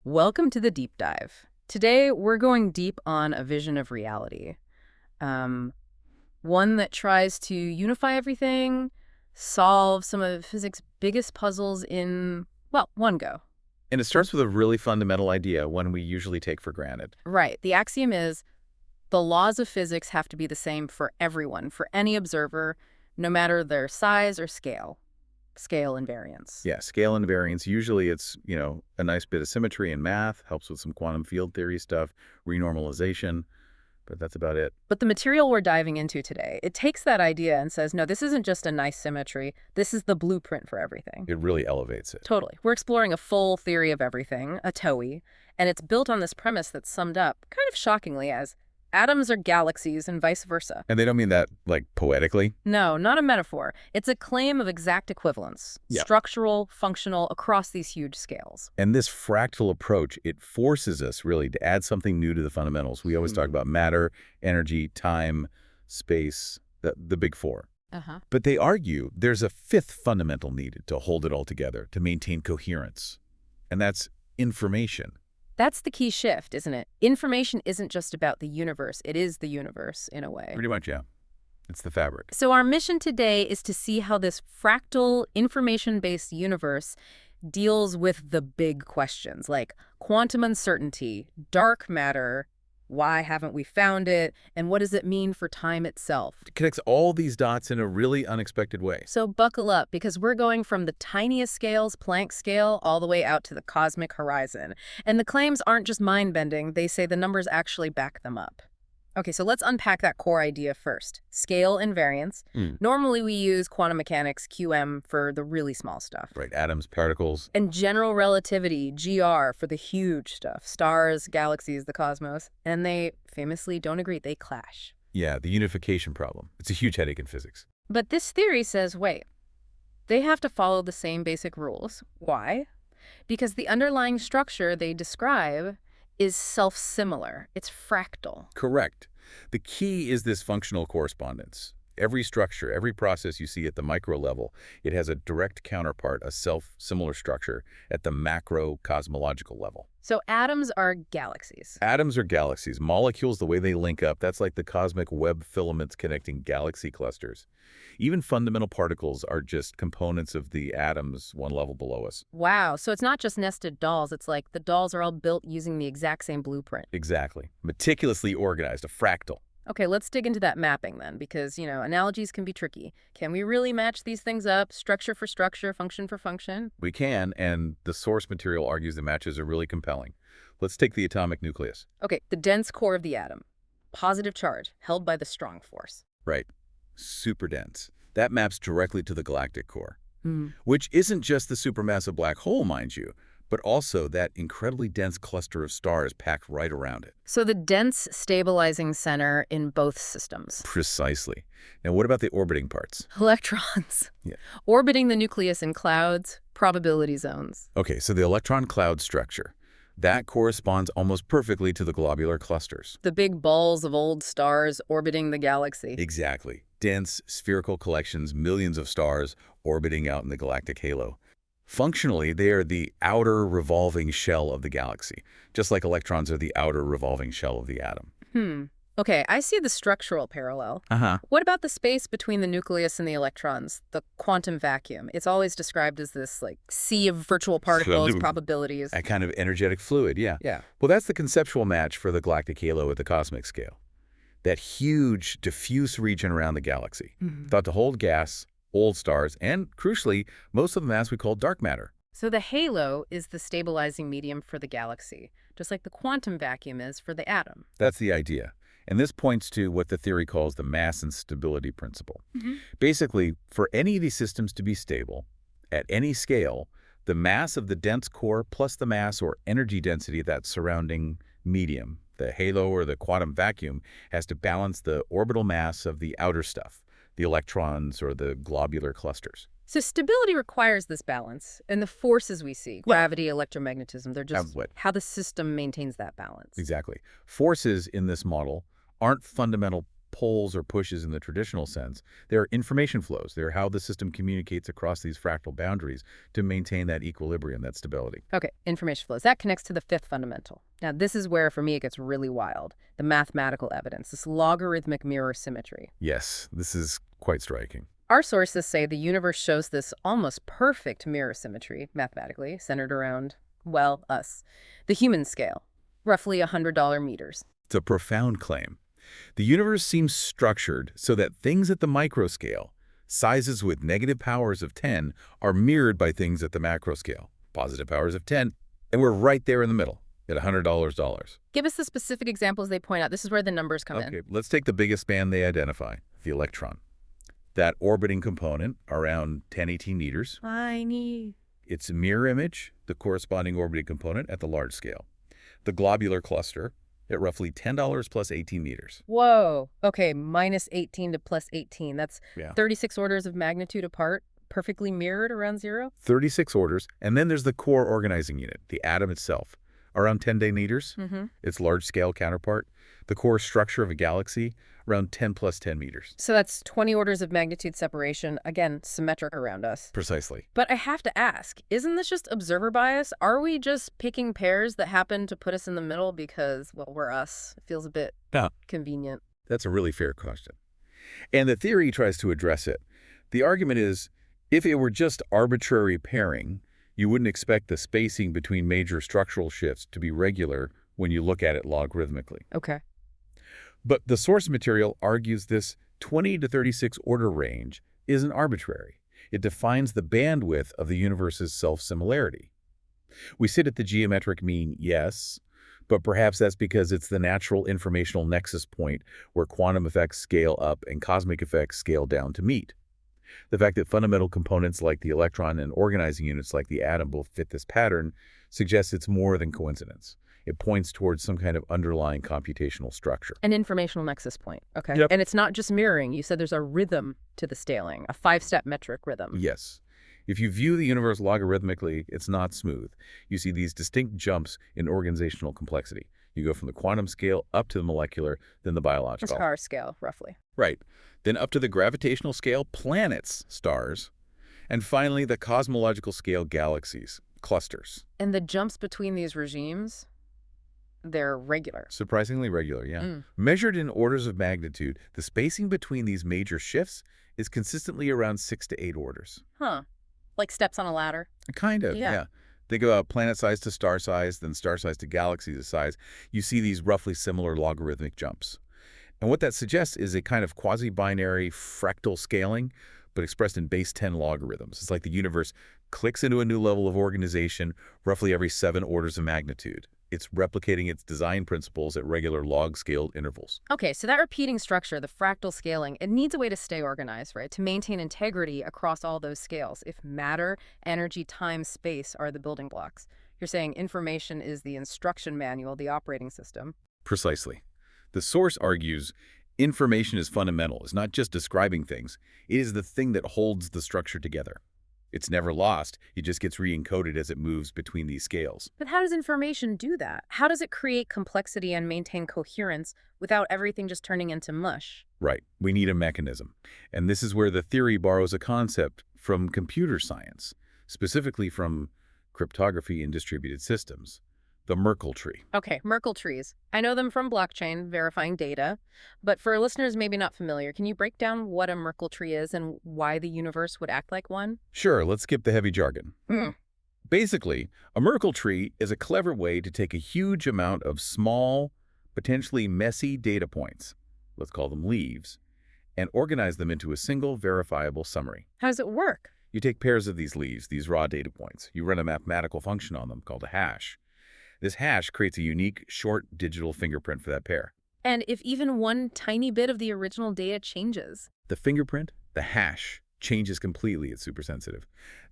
Welcome to the deep dive. Today, we're going deep on a vision of reality. One that tries to unify everything, solve some of physics' biggest puzzles in, well, one go. And it starts with a really fundamental idea, one we usually take for granted. Right. The axiom is the laws of physics have to be the same for everyone, for any observer, no matter their size or scale. Scale invariance. Yeah, scale invariance. Usually it's, a nice bit of symmetry in math, helps with some quantum field theory stuff, renormalization, but that's about it. But the material we're diving into today, it takes that idea and says, no, this isn't just a nice symmetry. This is the blueprint for everything. It really elevates it. Totally. We're exploring a full theory of everything, a TOE, and it's built on this premise that's summed up, kind of shockingly, as atoms are galaxies and vice versa. And they don't mean that, poetically? No, not a metaphor. It's a claim of exact equivalence, structural, functional, across these huge scales. And this fractal approach, it forces us, really, to add something new to the fundamentals. We always talk about matter, energy, time, space, the big four. But they argue there's a fifth fundamental needed to hold it all together, to maintain coherence. And that's information. That's the key shift, isn't it? Information isn't just about the universe. It is the universe, in a way. Pretty much, yeah. It's the fabric. So our mission today is to see how this fractal, information-based universe deals with the big questions, like quantum uncertainty, dark matter, why haven't we found it, and what does it mean for time itself? It connects all these dots in a really unexpected way. So buckle up, because we're going from the tiniest scales, Planck scale, all the way out to the cosmic horizon. And the claims aren't just mind-bending, they say the numbers actually back them up. Okay, so let's unpack that core idea first. Scale invariance. Normally we use quantum mechanics, QM, for the really small stuff. Right, atoms, particles. And general relativity, GR, for the huge stuff. Stars, galaxies, the cosmos. And they famously don't agree. They clash. Yeah, the unification problem. It's a huge headache in physics. But this theory says, wait, they have to follow the same basic rules. Why? Because the underlying structure they describe is self-similar. It's fractal. Correct. The key is this functional correspondence. Every structure, every process you see at the micro level, it has a direct counterpart, a self-similar structure at the macro cosmological level. So atoms are galaxies. Atoms are galaxies. Molecules, the way they link up, that's like the cosmic web filaments connecting galaxy clusters. Even fundamental particles are just components of the atoms one level below us. Wow, so it's not just nested dolls. It's like the dolls are all built using the exact same blueprint. Exactly. Meticulously organized, a fractal. Okay, let's dig into that mapping then, because, analogies can be tricky. Can we really match these things up, structure for structure, function for function? We can, and the source material argues the matches are really compelling. Let's take the atomic nucleus. Okay, the dense core of the atom. Positive charge, held by the strong force. Right. Super dense. That maps directly to the galactic core, which isn't just the supermassive black hole, mind you, but also that incredibly dense cluster of stars packed right around it. So the dense stabilizing center in both systems. Precisely. Now, what about the orbiting parts? Electrons. Yeah. Orbiting the nucleus in clouds, probability zones. Okay, so the electron cloud structure, that corresponds almost perfectly to the globular clusters. The big balls of old stars orbiting the galaxy. Exactly. Dense, spherical collections, millions of stars orbiting out in the galactic halo. Functionally, they are the outer revolving shell of the galaxy, just like electrons are the outer revolving shell of the atom. Okay, I see the structural parallel. What about the space between the nucleus and the electrons, the quantum vacuum? It's always described as this, sea of virtual particles, probabilities. A kind of energetic fluid, yeah. Well, that's the conceptual match for the galactic halo at the cosmic scale. That huge, diffuse region around the galaxy, thought to hold gas, old stars, and, crucially, most of the mass we call dark matter. So the halo is the stabilizing medium for the galaxy, just like the quantum vacuum is for the atom. That's the idea. And this points to what the theory calls the mass and stability principle. Basically, for any of these systems to be stable, at any scale, the mass of the dense core plus the mass or energy density of that surrounding medium, the halo or the quantum vacuum, has to balance the orbital mass of the outer stuff, the electrons or the globular clusters. So stability requires this balance, and the forces we see, gravity, electromagnetism, they're just how the system maintains that balance. Exactly. Forces in this model aren't fundamental pulls or pushes in the traditional sense. They're information flows. They're how the system communicates across these fractal boundaries to maintain that equilibrium, that stability. Okay, information flows. That connects to the fifth fundamental. Now, this is where, for me, it gets really wild. The mathematical evidence, this logarithmic mirror symmetry. Yes, this is quite striking. Our sources say the universe shows this almost perfect mirror symmetry, mathematically, centered around, well, us. The human scale, roughly $100 meters. It's a profound claim. The universe seems structured so that things at the microscale, sizes with negative powers of 10, are mirrored by things at the macro scale, positive powers of 10, and we're right there in the middle at $100. Give us the specific examples they point out. This is where the numbers come in. Okay, let's take the biggest span they identify, the electron. That orbiting component, around 1018 meters. Tiny. Its mirror image, the corresponding orbiting component at the large scale. The globular cluster, at roughly $10 plus 18 meters. Whoa. Okay, minus 18 to plus 18. That's 36 orders of magnitude apart, perfectly mirrored around 0? 36 orders. And then there's the core organizing unit, the atom itself, around 10 meters, its large-scale counterpart. The core structure of a galaxy, around 10 plus 10 meters. So that's 20 orders of magnitude separation, again, symmetric around us. Precisely. But I have to ask, isn't this just observer bias? Are we just picking pairs that happen to put us in the middle because, well, we're us? It feels a bit convenient. That's a really fair question. And the theory tries to address it. The argument is, if it were just arbitrary pairing, you wouldn't expect the spacing between major structural shifts to be regular when you look at it logarithmically. Okay. But the source material argues this 20 to 36 order range isn't arbitrary. It defines the bandwidth of the universe's self-similarity. We sit at the geometric mean, yes, but perhaps that's because it's the natural informational nexus point where quantum effects scale up and cosmic effects scale down to meet. The fact that fundamental components like the electron and organizing units like the atom both fit this pattern suggests it's more than coincidence. It points towards some kind of underlying computational structure. An informational nexus point, okay. Yep. And it's not just mirroring. You said there's a rhythm to the scaling, a 5-step metric rhythm. Yes. If you view the universe logarithmically, it's not smooth. You see these distinct jumps in organizational complexity. You go from the quantum scale up to the molecular, then the biological. It's our scale, roughly. Right. Then up to the gravitational scale, planets, stars. And finally, the cosmological scale, galaxies, clusters. And the jumps between these regimes, they're regular. Surprisingly regular, yeah. Measured in orders of magnitude, the spacing between these major shifts is consistently around 6 to 8 orders. Huh. Like steps on a ladder? Kind of, yeah. Think about planet size to star size, then star size to galaxy size. You see these roughly similar logarithmic jumps. And what that suggests is a kind of quasi-binary fractal scaling, but expressed in base 10 logarithms. It's like the universe clicks into a new level of organization roughly every 7 orders of magnitude. It's replicating its design principles at regular log-scaled intervals. Okay, so that repeating structure, the fractal scaling, it needs a way to stay organized, right? To maintain integrity across all those scales. If matter, energy, time, space are the building blocks. You're saying information is the instruction manual, the operating system. Precisely. The source argues information is fundamental. It's not just describing things. It is the thing that holds the structure together. It's never lost. It just gets re-encoded as it moves between these scales. But how does information do that? How does it create complexity and maintain coherence without everything just turning into mush? Right. We need a mechanism. And this is where the theory borrows a concept from computer science, specifically from cryptography in distributed systems. The Merkle tree. Okay, Merkle trees. I know them from blockchain, verifying data. But for listeners maybe not familiar, can you break down what a Merkle tree is and why the universe would act like one? Sure, let's skip the heavy jargon. Basically, a Merkle tree is a clever way to take a huge amount of small, potentially messy data points, let's call them leaves, and organize them into a single verifiable summary. How does it work? You take pairs of these leaves, these raw data points. You run a mathematical function on them called a hash. This hash creates a unique, short digital fingerprint for that pair. And if even one tiny bit of the original data changes? The fingerprint, the hash, changes completely. It's super sensitive.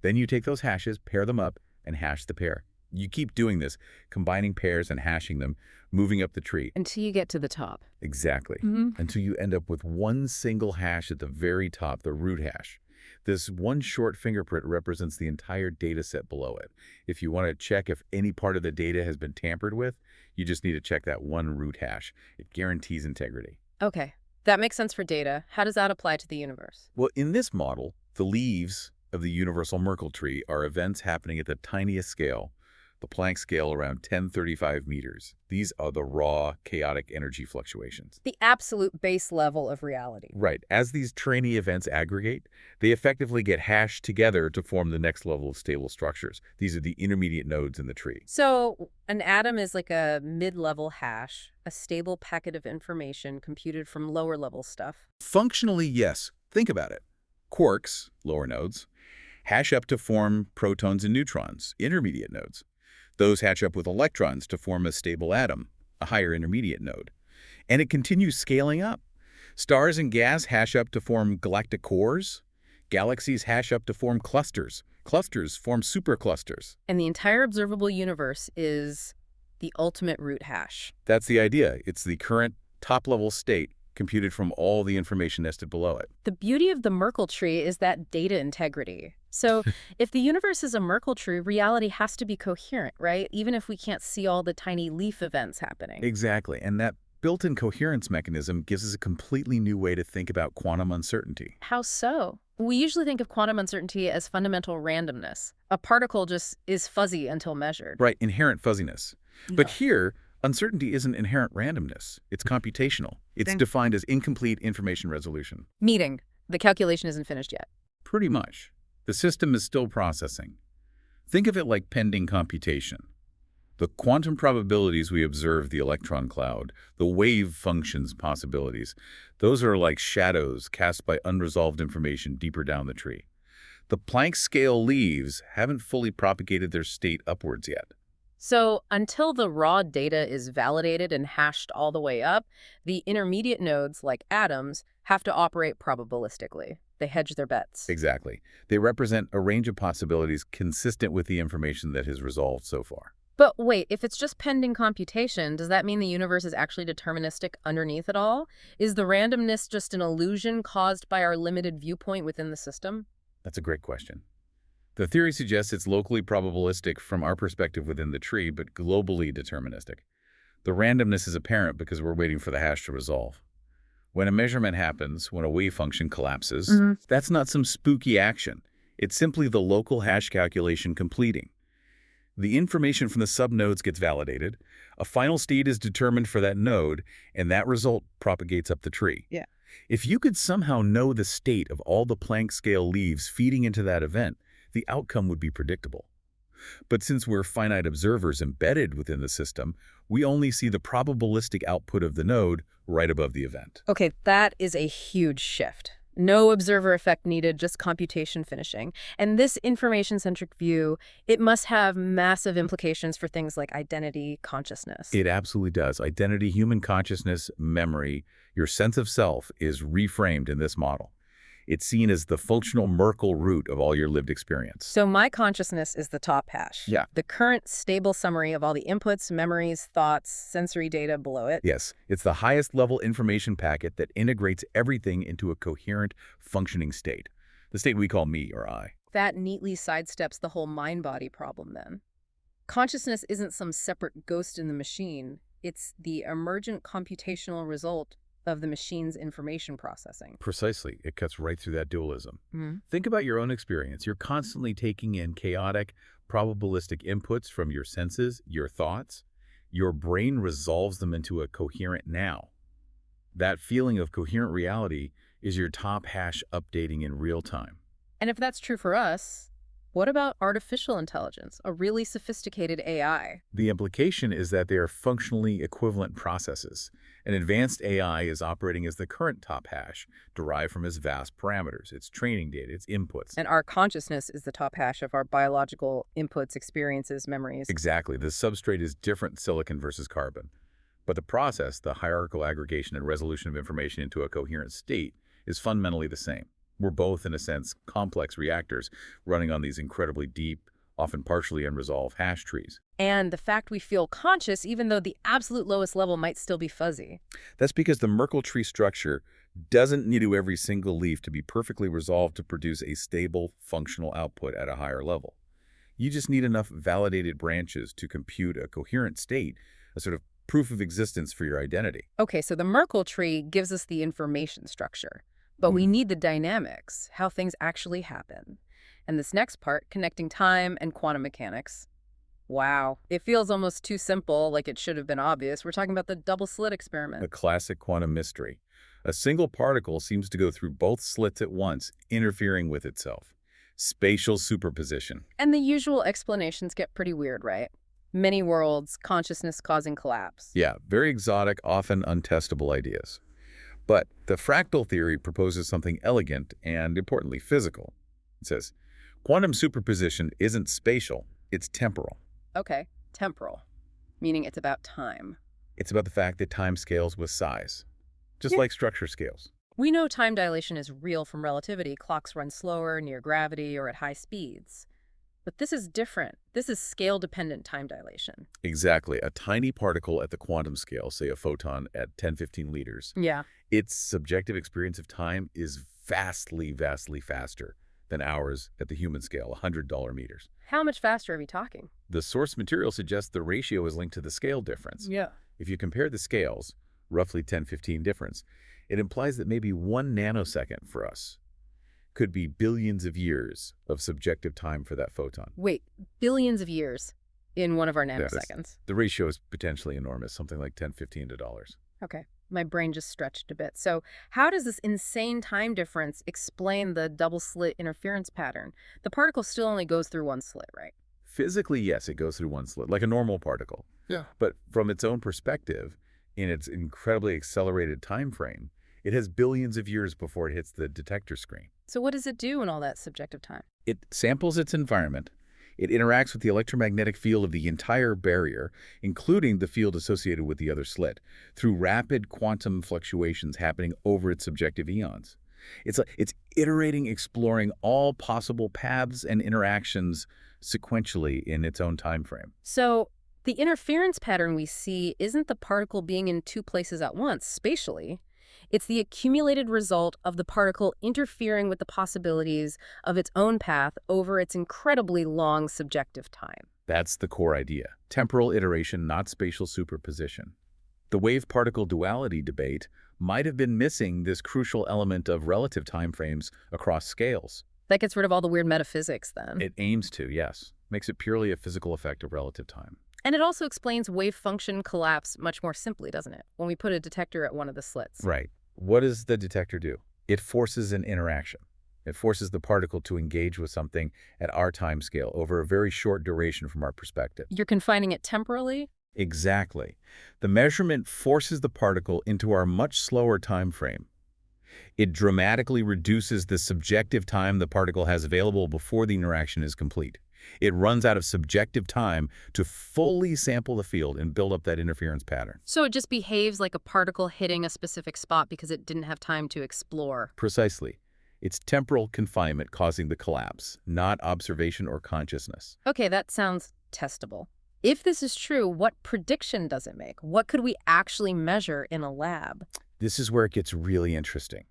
Then you take those hashes, pair them up, and hash the pair. You keep doing this, combining pairs and hashing them, moving up the tree. Until you get to the top. Exactly. Until you end up with one single hash at the very top, the root hash. This one short fingerprint represents the entire data set below it. If you want to check if any part of the data has been tampered with, you just need to check that one root hash. It guarantees integrity. Okay. That makes sense for data. How does that apply to the universe? Well, in this model, the leaves of the universal Merkle tree are events happening at the tiniest scale, the Planck scale around 1035 meters. These are the raw, chaotic energy fluctuations. The absolute base level of reality. Right. As these trainee events aggregate, they effectively get hashed together to form the next level of stable structures. These are the intermediate nodes in the tree. So an atom is like a mid-level hash, a stable packet of information computed from lower-level stuff. Functionally, yes. Think about it. Quarks, lower nodes, hash up to form protons and neutrons, intermediate nodes. Those hatch up with electrons to form a stable atom, a higher intermediate node. And it continues scaling up. Stars and gas hash up to form galactic cores. Galaxies hash up to form clusters. Clusters form superclusters. And the entire observable universe is the ultimate root hash. That's the idea. It's the current top-level state computed from all the information nested below it. The beauty of the Merkle tree is that data integrity. So if the universe is a Merkle tree, reality has to be coherent, right? Even if we can't see all the tiny leaf events happening. Exactly. And that built-in coherence mechanism gives us a completely new way to think about quantum uncertainty. How so? We usually think of quantum uncertainty as fundamental randomness. A particle just is fuzzy until measured. Right, inherent fuzziness. But here, uncertainty isn't inherent randomness. It's computational. It's defined as incomplete information resolution. Meaning, the calculation isn't finished yet. Pretty much. The system is still processing. Think of it like pending computation. The quantum probabilities we observe the electron cloud, the wave functions possibilities, those are like shadows cast by unresolved information deeper down the tree. The Planck scale leaves haven't fully propagated their state upwards yet. So until the raw data is validated and hashed all the way up, the intermediate nodes, like atoms, have to operate probabilistically. They hedge their bets. Exactly. They represent a range of possibilities consistent with the information that has resolved so far. But wait, if it's just pending computation, does that mean the universe is actually deterministic underneath it all? Is the randomness just an illusion caused by our limited viewpoint within the system? That's a great question. The theory suggests it's locally probabilistic from our perspective within the tree, but globally deterministic. The randomness is apparent because we're waiting for the hash to resolve. When a measurement happens, when a wave function collapses, that's not some spooky action. It's simply the local hash calculation completing. The information from the subnodes gets validated, a final state is determined for that node, and that result propagates up the tree. Yeah. If you could somehow know the state of all the Planck scale leaves feeding into that event, the outcome would be predictable. But since we're finite observers embedded within the system, we only see the probabilistic output of the node right above the event. Okay, that is a huge shift. No observer effect needed, just computation finishing. And this information-centric view, it must have massive implications for things like identity, consciousness. It absolutely does. Identity, human consciousness, memory, your sense of self is reframed in this model. It's seen as the functional Merkle root of all your lived experience. So my consciousness is the top hash. Yeah. The current stable summary of all the inputs, memories, thoughts, sensory data below it. Yes, it's the highest level information packet that integrates everything into a coherent, functioning state. The state we call me or I. That neatly sidesteps the whole mind-body problem then. Consciousness isn't some separate ghost in the machine. It's the emergent computational result of the machine's information processing. Precisely. It cuts right through that dualism. Think about your own experience. You're constantly taking in chaotic, probabilistic inputs from your senses, your thoughts. Your brain resolves them into a coherent now. That feeling of coherent reality is your top hash updating in real time. And if that's true for us, what about artificial intelligence, a really sophisticated AI? The implication is that they are functionally equivalent processes. An advanced AI is operating as the current top hash, derived from its vast parameters, its training data, its inputs. And our consciousness is the top hash of our biological inputs, experiences, memories. Exactly. The substrate is different silicon versus carbon. But the process, the hierarchical aggregation and resolution of information into a coherent state, is fundamentally the same. We're both, in a sense, complex reactors running on these incredibly deep, often partially unresolved hash trees. And the fact we feel conscious, even though the absolute lowest level might still be fuzzy. That's because the Merkle tree structure doesn't need every single leaf to be perfectly resolved to produce a stable, functional output at a higher level. You just need enough validated branches to compute a coherent state, a sort of proof of existence for your identity. Okay, so the Merkle tree gives us the information structure, but we need the dynamics, how things actually happen. And this next part, connecting time and quantum mechanics. Wow, it feels almost too simple, like it should have been obvious. We're talking about the double slit A experiment. classic quantum mystery. A single particle seems to go through both slits at once, interfering with itself. Spatial superposition. And the usual explanations get pretty weird, right? Many worlds, consciousness causing collapse. Yeah, very exotic, often untestable ideas. But the fractal theory proposes something elegant and, importantly, physical. It says, quantum superposition isn't spatial, it's temporal. Okay, temporal, meaning it's about time. It's about the fact that time scales with size, just like structure scales. We know time dilation is real from relativity. Clocks run slower, near gravity, or at high speeds. But this is different. This is scale-dependent time dilation. Exactly. A tiny particle at the quantum scale, say a photon at 10-15 liters, Yeah. its subjective experience of time is vastly, vastly faster than ours at the human scale, 100 meters. How much faster are we talking? The source material suggests the ratio is linked to the scale difference. Yeah. If you compare the scales, roughly 10-15 difference, it implies that maybe 1 nanosecond for us could be billions of years of subjective time for that photon. Wait, billions of years in one of our Yes. nanoseconds. The ratio is potentially enormous, something like 10-15 to dollars. Okay, my brain just stretched a bit. So how does this insane time difference explain the double slit interference pattern? The particle still only goes through one slit, right? Physically, yes, it goes through one slit, like a normal particle. Yeah. But from its own perspective, in its incredibly accelerated time frame, it has billions of years before it hits the detector screen. So what does it do in all that subjective time? It samples its environment. It interacts with the electromagnetic field of the entire barrier, including the field associated with the other slit, through rapid quantum fluctuations happening over its subjective eons. It's iterating, exploring all possible paths and interactions sequentially in its own time frame. So the interference pattern we see isn't the particle being in two places at once, spatially. It's the accumulated result of the particle interfering with the possibilities of its own path over its incredibly long subjective time. That's the core idea. Temporal iteration, not spatial superposition. The wave-particle duality debate might have been missing this crucial element of relative timeframes across scales. That gets rid of all the weird metaphysics, then. It aims to, yes. Makes it purely a physical effect of relative time. And it also explains wave function collapse much more simply, doesn't it? When we put a detector at one of the slits. Right. What does the detector do? It forces an interaction. It forces the particle to engage with something at our time scale over a very short duration from our perspective. You're confining it temporally? Exactly. The measurement forces the particle into our much slower time frame. It dramatically reduces the subjective time the particle has available before the interaction is complete. It runs out of subjective time to fully sample the field and build up that interference pattern. So it just behaves like a particle hitting a specific spot because it didn't have time to explore. Precisely. It's temporal confinement causing the collapse, not observation or consciousness. Okay, that sounds testable. If this is true, what prediction does it make? What could we actually measure in a lab? This is where it gets really interesting.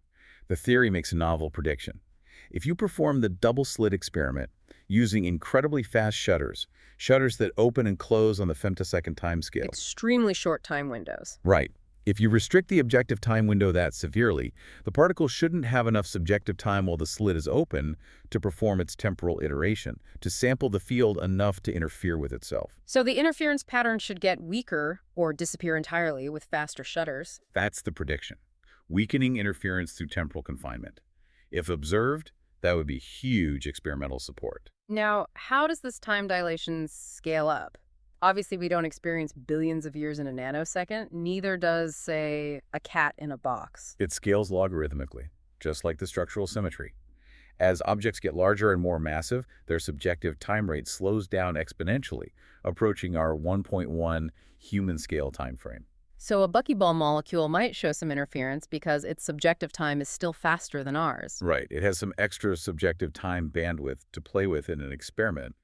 The theory makes a novel prediction. If you perform the double-slit experiment using incredibly fast shutters that open and close on the femtosecond timescale. Extremely short time windows. Right. If you restrict the objective time window that severely, the particle shouldn't have enough subjective time while the slit is open to perform its temporal iteration, to sample the field enough to interfere with itself. So the interference pattern should get weaker or disappear entirely with faster shutters. That's the prediction. Weakening interference through temporal confinement. If observed, that would be huge experimental support. Now, how does this time dilation scale up? Obviously, we don't experience billions of years in a nanosecond. Neither does, say, a cat in a box. It scales logarithmically, just like the structural symmetry. As objects get larger and more massive, their subjective time rate slows down exponentially, approaching our 1.1 human scale time frame. So a buckyball molecule might show some interference because its subjective time is still faster than ours. Right. It has some extra subjective time bandwidth to play with in an experiment.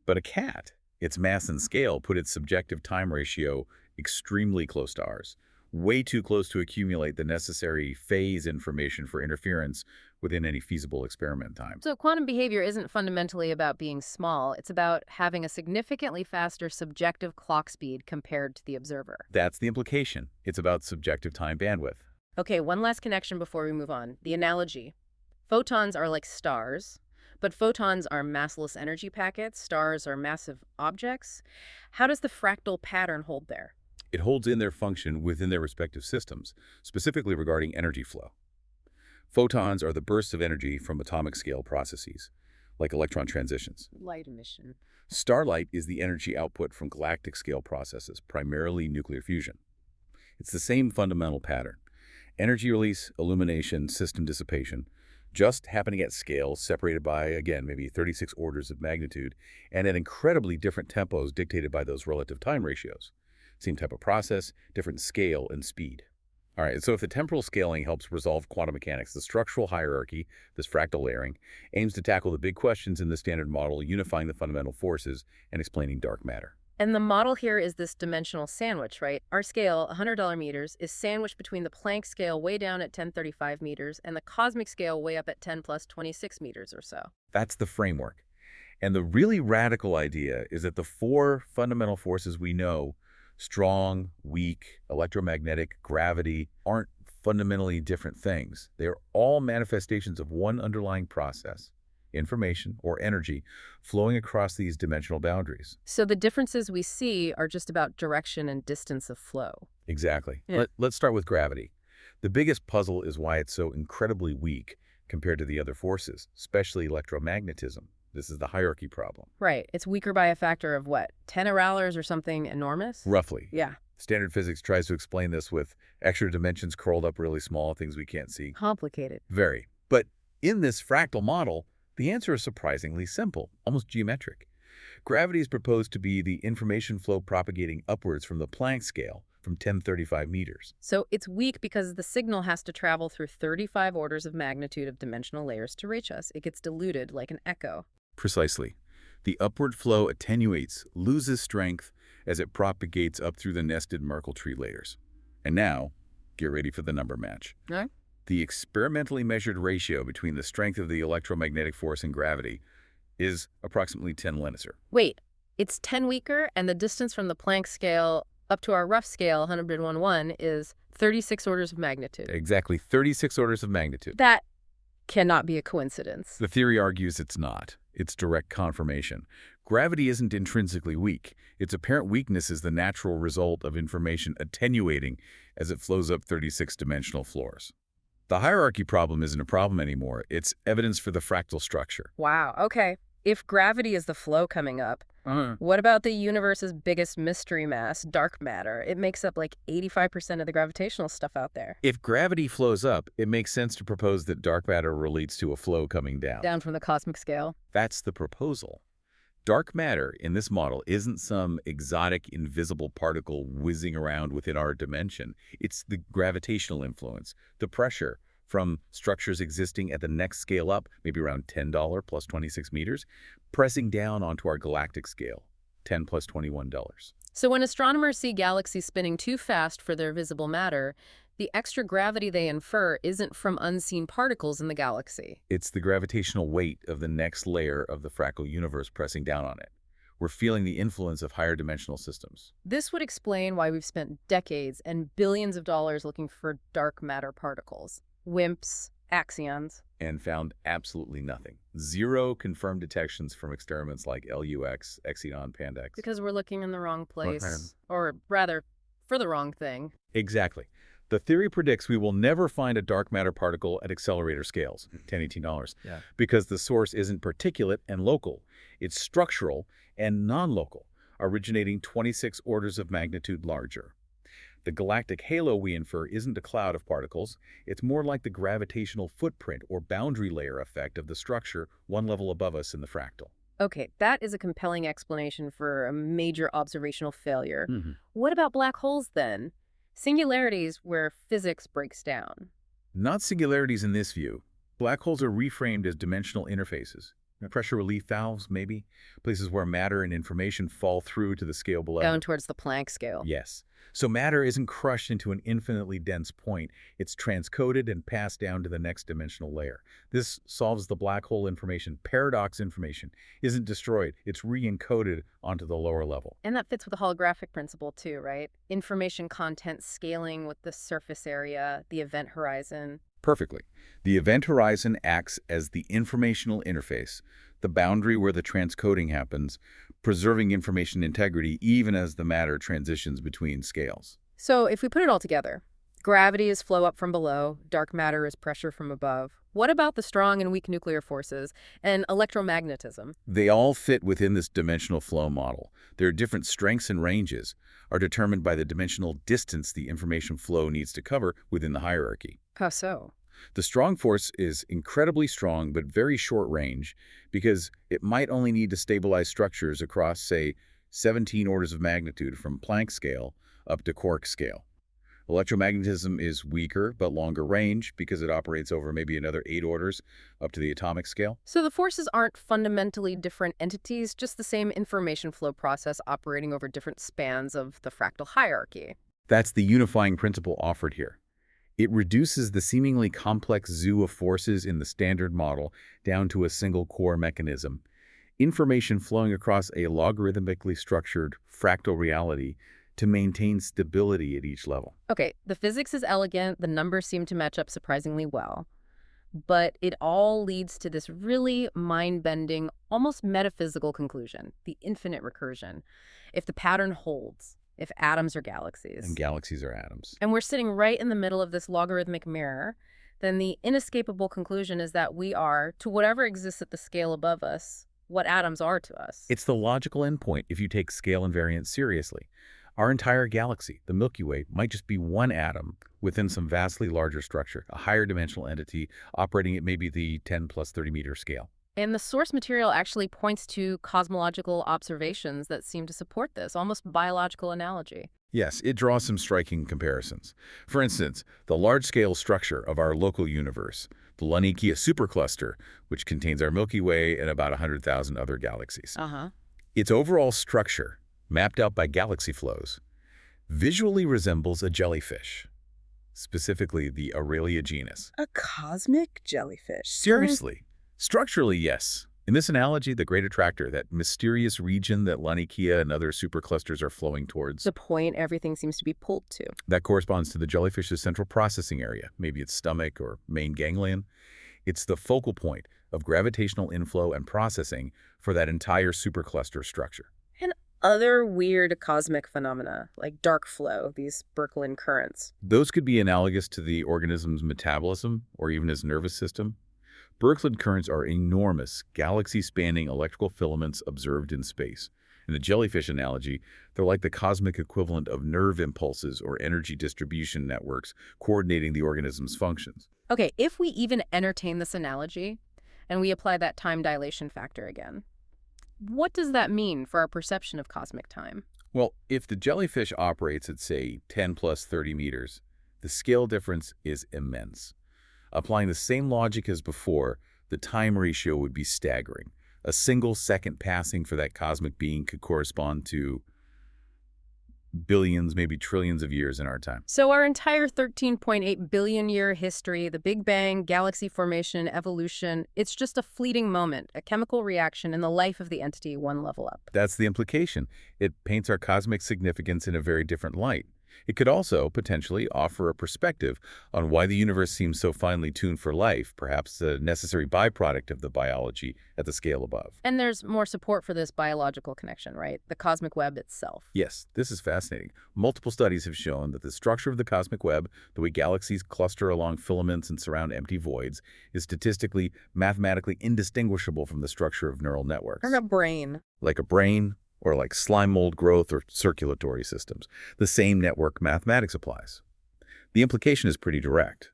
But a cat, its mass and scale, put its subjective time ratio extremely close to ours, way too close to accumulate the necessary phase information for interference within any feasible experiment time. So quantum behavior isn't fundamentally about being small. It's about having a significantly faster subjective clock speed compared to the observer. That's the implication. It's about subjective time bandwidth. Okay, one last connection before we move on. The analogy. Photons are like stars, but photons are massless energy packets. Stars are massive objects. How does the fractal pattern hold there? It holds in their function within their respective systems, specifically regarding energy flow. Photons are the bursts of energy from atomic scale processes, like electron transitions. Light emission. Starlight is the energy output from galactic scale processes, primarily nuclear fusion. It's the same fundamental pattern. Energy release, illumination, system dissipation, just happening at scales separated by, again, maybe 36 orders of magnitude, and at incredibly different tempos dictated by those relative time ratios. Same type of process, different scale and speed. All right, so if the temporal scaling helps resolve quantum mechanics, the structural hierarchy, this fractal layering, aims to tackle the big questions in the standard model, unifying the fundamental forces and explaining dark matter. And the model here is this dimensional sandwich, right? Our scale, $100 meters, is sandwiched between the Planck scale way down at 1035 meters and the cosmic scale way up at 10 plus 26 meters or so. That's the framework. And the really radical idea is that the four fundamental forces we know, strong, weak, electromagnetic, gravity, aren't fundamentally different things. They are all manifestations of one underlying process, information or energy, flowing across these dimensional boundaries. So the differences we see are just about direction and distance of flow. Exactly. Yeah. Let's start with gravity. The biggest puzzle is why it's so incredibly weak compared to the other forces, especially electromagnetism. This is the hierarchy problem. Right. It's weaker by a factor of what? 10 Raoulers or something enormous? Roughly. Yeah. Standard physics tries to explain this with extra dimensions curled up really small, things we can't see. Complicated. Very. But in this fractal model, the answer is surprisingly simple, almost geometric. Gravity is proposed to be the information flow propagating upwards from the Planck scale from 1035 meters. So it's weak because the signal has to travel through 35 orders of magnitude of dimensional layers to reach us. It gets diluted like an echo. Precisely. The upward flow attenuates, loses strength as it propagates up through the nested Merkle tree layers. And now, get ready for the number match. All right. The experimentally measured ratio between the strength of the electromagnetic force and gravity is approximately 10 Lenizer. Wait, it's 10 weaker, and the distance from the Planck scale up to our rough scale, 101, is 36 orders of magnitude. Exactly 36 orders of magnitude. That cannot be a coincidence. The theory argues it's not. It's direct confirmation. Gravity isn't intrinsically weak. Its apparent weakness is the natural result of information attenuating as it flows up 36-dimensional floors. The hierarchy problem isn't a problem anymore. It's evidence for the fractal structure. Wow, okay. If gravity is the flow coming up, what about the universe's biggest mystery mass, dark matter? It makes up like 85% of the gravitational stuff out there. If gravity flows up, it makes sense to propose that dark matter relates to a flow coming down. Down from the cosmic scale. That's the proposal. Dark matter in this model isn't some exotic, invisible particle whizzing around within our dimension. It's the gravitational influence, the pressure from structures existing at the next scale up, maybe around $10 plus 26 meters, pressing down onto our galactic scale, 10 plus $21. So when astronomers see galaxies spinning too fast for their visible matter, the extra gravity they infer isn't from unseen particles in the galaxy. It's the gravitational weight of the next layer of the fractal universe pressing down on it. We're feeling the influence of higher dimensional systems. This would explain why we've spent decades and billions of dollars looking for dark matter particles. WIMPs, axions. And found absolutely nothing. Zero confirmed detections from experiments like LUX, Exciton, Pandex. Because we're looking in the wrong place. Or rather, for the wrong thing. Exactly. The theory predicts we will never find a dark matter particle at accelerator scales, $10, $18, because the source isn't particulate and local. It's structural and non-local, originating 26 orders of magnitude larger. The galactic halo we infer isn't a cloud of particles. It's more like the gravitational footprint or boundary layer effect of the structure one level above us in the fractal. Okay, that is a compelling explanation for a major observational failure. What about black holes then? Singularities where physics breaks down. Not singularities in this view. Black holes are reframed as dimensional interfaces. Pressure relief valves, maybe? Places where matter and information fall through to the scale below. Down towards the Planck scale. Yes. So matter isn't crushed into an infinitely dense point. It's transcoded and passed down to the next dimensional layer. This solves the black hole information. Paradox information isn't destroyed. It's re-encoded onto the lower level. And that fits with the holographic principle too, right? Information content scaling with the surface area, the event horizon. Perfectly. The event horizon acts as the informational interface, the boundary where the transcoding happens, preserving information integrity even as the matter transitions between scales. So if we put it all together, gravity is flow up from below, dark matter is pressure from above. What about the strong and weak nuclear forces and electromagnetism? They all fit within this dimensional flow model. Their different strengths and ranges are determined by the dimensional distance the information flow needs to cover within the hierarchy. How so? The strong force is incredibly strong but very short range because it might only need to stabilize structures across, say, 17 orders of magnitude from Planck scale up to quark scale. Electromagnetism is weaker but longer range because it operates over maybe another 8 orders up to the atomic scale. So the forces aren't fundamentally different entities, just the same information flow process operating over different spans of the fractal hierarchy. That's the unifying principle offered here. It reduces the seemingly complex zoo of forces in the standard model down to a single core mechanism. Information flowing across a logarithmically structured fractal reality to maintain stability at each level. Okay, the physics is elegant, the numbers seem to match up surprisingly well, but it all leads to this really mind-bending, almost metaphysical conclusion, the infinite recursion. If the pattern holds, if atoms are galaxies, And galaxies are atoms. and we're sitting right in the middle of this logarithmic mirror, then the inescapable conclusion is that we are, to whatever exists at the scale above us, what atoms are to us. It's the logical endpoint if you take scale invariant seriously. Our entire galaxy, the Milky Way, might just be one atom within some vastly larger structure, a higher dimensional entity operating at maybe the 10 plus 30 meter scale. And the source material actually points to cosmological observations that seem to support this, almost biological analogy. Yes, it draws some striking comparisons. For instance, the large-scale structure of our local universe, the Laniakea supercluster, which contains our Milky Way and about 100,000 other galaxies. Its overall structure, mapped out by galaxy flows, visually resembles a jellyfish, specifically the Aurelia genus. A cosmic jellyfish. Seriously. Structurally, yes. In this analogy, the great attractor, that mysterious region that Laniakea and other superclusters are flowing towards, The point everything seems to be pulled to. that corresponds to the jellyfish's central processing area, maybe its stomach or main ganglion. It's the focal point of gravitational inflow and processing for that entire supercluster structure. And other weird cosmic phenomena, like dark flow, these Merkle currents. Those could be analogous to the organism's metabolism or even its nervous system. Merkle currents are enormous, galaxy-spanning electrical filaments observed in space. In the jellyfish analogy, they're like the cosmic equivalent of nerve impulses or energy distribution networks coordinating the organism's functions. Okay, if we even entertain this analogy, and we apply that time dilation factor again, what does that mean for our perception of cosmic time? Well, if the jellyfish operates at, say, 10 plus 30 meters, the scale difference is immense. Applying the same logic as before, the time ratio would be staggering. A single second passing for that cosmic being could correspond to billions, maybe trillions of years in our time. So our entire 13.8 billion year history, the Big Bang, galaxy formation, evolution, it's just a fleeting moment, a chemical reaction in the life of the entity one level up. That's the implication. It paints our cosmic significance in a very different light. It could also potentially offer a perspective on why the universe seems so finely tuned for life, perhaps a necessary byproduct of the biology at the scale above. And there's more support for this biological connection, right? The cosmic web itself. Yes, this is fascinating. Multiple studies have shown that the structure of the cosmic web, the way galaxies cluster along filaments and surround empty voids, is statistically, mathematically indistinguishable from the structure of neural networks. Or a brain. Like a brain, or like slime mold growth or circulatory systems. The same network mathematics applies. The implication is pretty direct.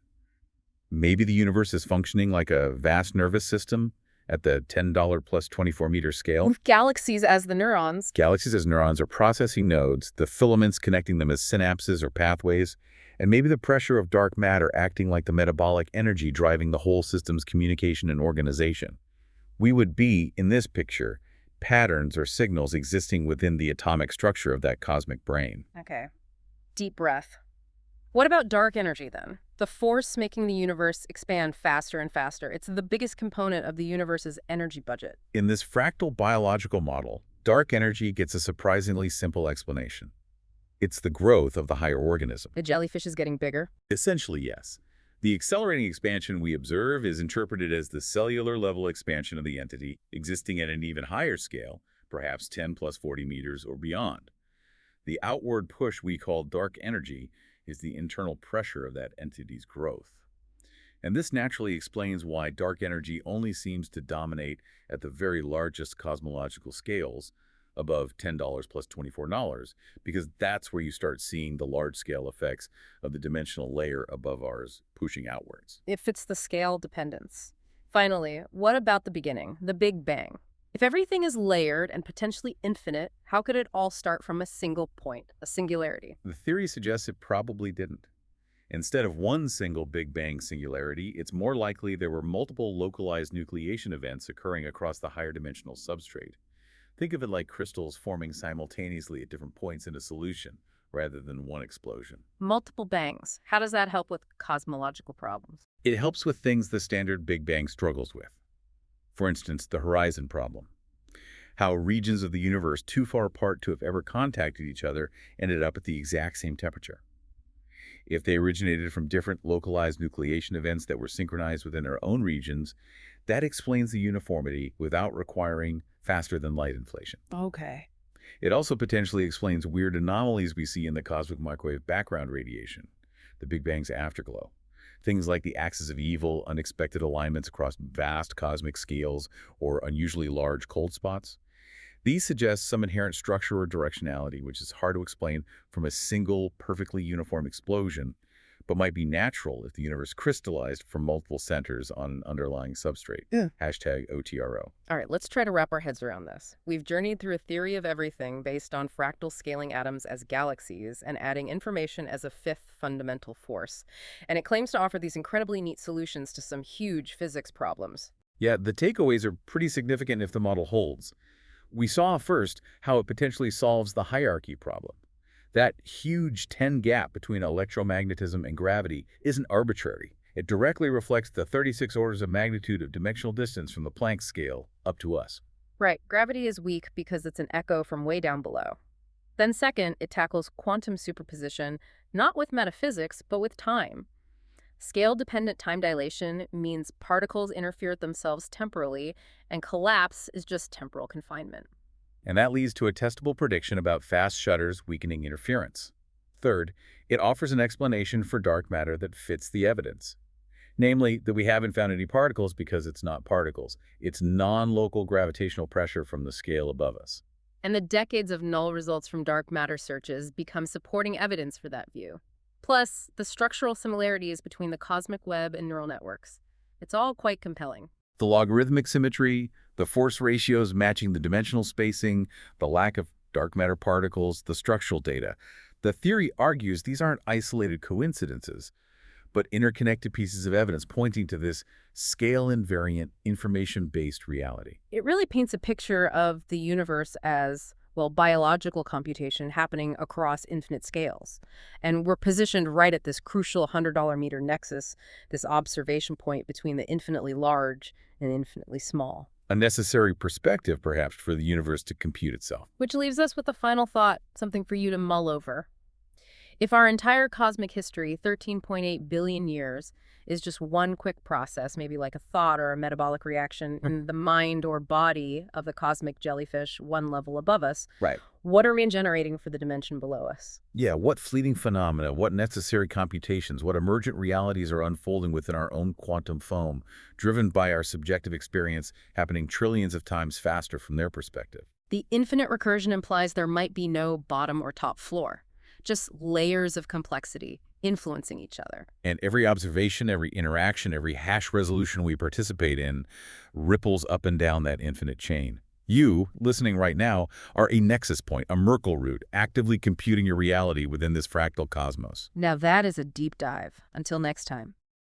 Maybe the universe is functioning like a vast nervous system at the $10 plus 24 meter scale. With galaxies as the neurons. Galaxies as neurons are processing nodes, the filaments connecting them as synapses or pathways, and maybe the pressure of dark matter acting like the metabolic energy driving the whole system's communication and organization. We would be, in this picture, patterns or signals existing within the atomic structure of that cosmic brain. Okay. Deep breath. What about dark energy, then? The force making the universe expand faster and faster. It's the biggest component of the universe's energy budget. In this fractal biological model, dark energy gets a surprisingly simple explanation. It's the growth of the higher organism. The jellyfish is getting bigger. Essentially, yes. The accelerating expansion we observe is interpreted as the cellular-level expansion of the entity existing at an even higher scale, perhaps 10 plus 40 meters or beyond. The outward push we call dark energy is the internal pressure of that entity's growth. And this naturally explains why dark energy only seems to dominate at the very largest cosmological scales, above $10 plus $24, because that's where you start seeing the large-scale effects of the dimensional layer above ours pushing outwards. It fits the scale dependence. Finally, what about the beginning, the Big Bang? If everything is layered and potentially infinite, how could it all start from a single point, a singularity? The theory suggests it probably didn't. Instead of one single Big Bang singularity, it's more likely there were multiple localized nucleation events occurring across the higher dimensional substrate. Think of it like crystals forming simultaneously at different points in a solution, rather than one explosion. Multiple bangs. How does that help with cosmological problems? It helps with things the standard Big Bang struggles with. For instance, the horizon problem. How regions of the universe too far apart to have ever contacted each other ended up at the exact same temperature. If they originated from different localized nucleation events that were synchronized within their own regions, that explains the uniformity without requiring faster-than-light inflation. Okay. It also potentially explains weird anomalies we see in the cosmic microwave background radiation, the Big Bang's afterglow. Things like the axis of evil, unexpected alignments across vast cosmic scales, or unusually large cold spots. These suggest some inherent structure or directionality, which is hard to explain from a single, perfectly uniform explosion, but might be natural if the universe crystallized from multiple centers on an underlying substrate. Yeah. Hashtag OTRO. All right, let's try to wrap our heads around this. We've journeyed through a theory of everything based on fractal scaling atoms as galaxies and adding information as a fifth fundamental force. And it claims to offer these incredibly neat solutions to some huge physics problems. Yeah, the takeaways are pretty significant if the model holds. We saw first how it potentially solves the hierarchy problem. That huge 10 gap between electromagnetism and gravity isn't arbitrary. It directly reflects the 36 orders of magnitude of dimensional distance from the Planck scale up to us. Right, gravity is weak because it's an echo from way down below. Then second, it tackles quantum superposition, not with metaphysics, but with time. Scale-dependent time dilation means particles interfere with themselves temporally, and collapse is just temporal confinement. And that leads to a testable prediction about fast shutters weakening interference. Third, it offers an explanation for dark matter that fits the evidence. Namely, that we haven't found any particles because it's not particles. It's non-local gravitational pressure from the scale above us. And the decades of null results from dark matter searches become supporting evidence for that view. Plus, the structural similarities between the cosmic web and neural networks. It's all quite compelling. The logarithmic symmetry, the force ratios matching the dimensional spacing, the lack of dark matter particles, the structural data. The theory argues these aren't isolated coincidences, but interconnected pieces of evidence pointing to this scale-invariant, information-based reality. It really paints a picture of the universe as, well, biological computation happening across infinite scales. And we're positioned right at this crucial $100-meter nexus, this observation point between the infinitely large and infinitely small. A necessary perspective, perhaps, for the universe to compute itself. Which leaves us with a final thought, something for you to mull over. If our entire cosmic history, 13.8 billion years, is just one quick process, maybe like a thought or a metabolic reaction in the mind or body of the cosmic jellyfish one level above us, Right. What are we generating for the dimension below us? Yeah, what fleeting phenomena, what necessary computations, what emergent realities are unfolding within our own quantum foam, driven by our subjective experience happening trillions of times faster from their perspective. The infinite recursion implies there might be no bottom or top floor, just layers of complexity influencing each other. And every observation, every interaction, every hash resolution we participate in ripples up and down that infinite chain. You, listening right now, are a nexus point, a Merkle root, actively computing your reality within this fractal cosmos. Now that is a deep dive. Until next time.